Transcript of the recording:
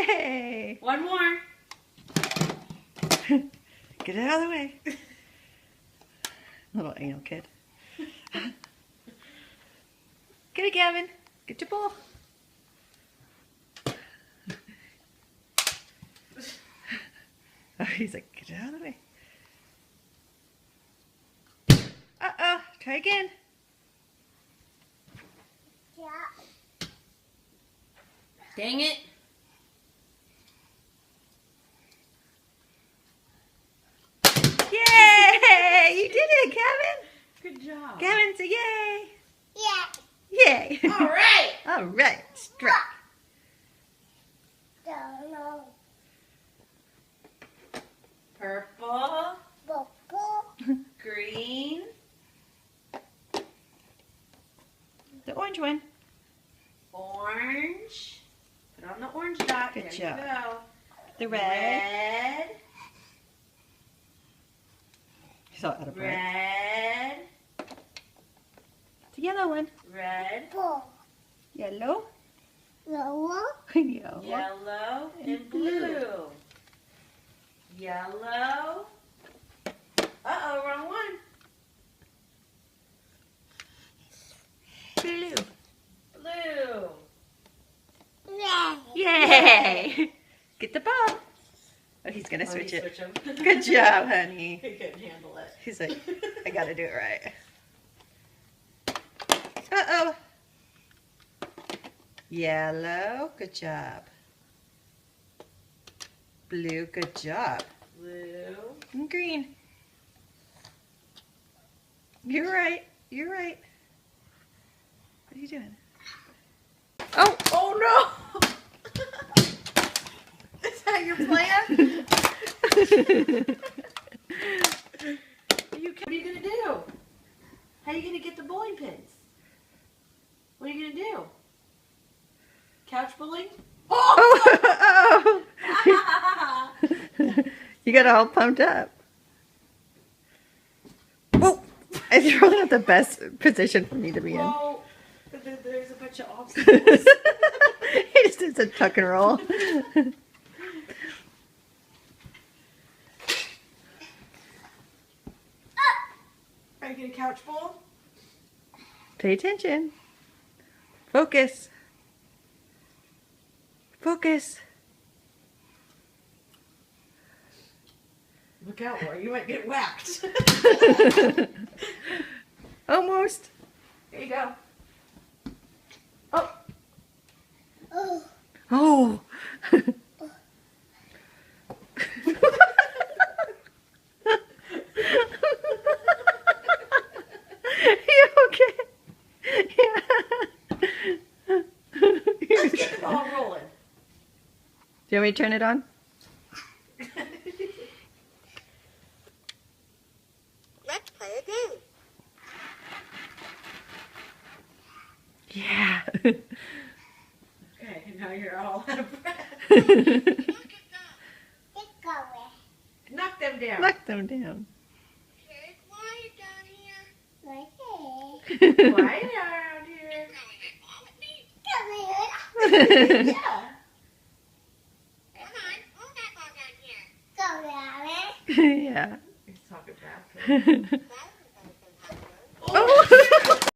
Yay! One more. Get it out of the way. Little anal kid. Get it, Gavin. Get your ball. Oh, he's like, get it out of the way. Uh-oh. Try again. Dang it. Yay! You did it, Gavin. Good job. Gavin, say yay. Yeah. Yay. All right. All right. Strike. No. Purple, Purple. green, The orange one. orange. Put on the orange dot. Good There job. you go. The red. Red. You saw it out of breath. Red. The yellow one. Red. Purple. Yellow. Yellow. Yellow. Yellow And and blue. Yellow. Uh-oh, wrong one. Blue. Blue. Yeah. Yay! Get the ball. Oh, he's gonna switch it. Switch 'em. Good job, honey. He couldn't handle it. He's like, I gotta do it right. Uh-oh. Yellow. Good job. Blue. Good job. Blue. And green. You're right. You're right. What are you doing? Oh! Oh no! Is that your plan? What are you gonna do? How are you gonna get the bowling pins? What are you gonna do? Couch bowling? Oh! You got all pumped up. Whoa! It's really not the best position for me to be in. Whoa! There's a bunch of obstacles. He just did a tuck and roll. Are you gonna couch bowl? Pay attention. Focus. Focus. Look out, Laura, you might get whacked. Almost. Here you go. Oh. Oh. You okay? Yeah. Let's get it all rolling. Do you want me to turn it on? Let's play a game. Yeah. Okay, now you're all out of breath. Let's go. Knock them down. Knock them down. It's quiet down here. Right here. Quiet around here. Come here. Yeah. Come on. Move that ball down here. Go down Yeah. He's talking back. here. Oh.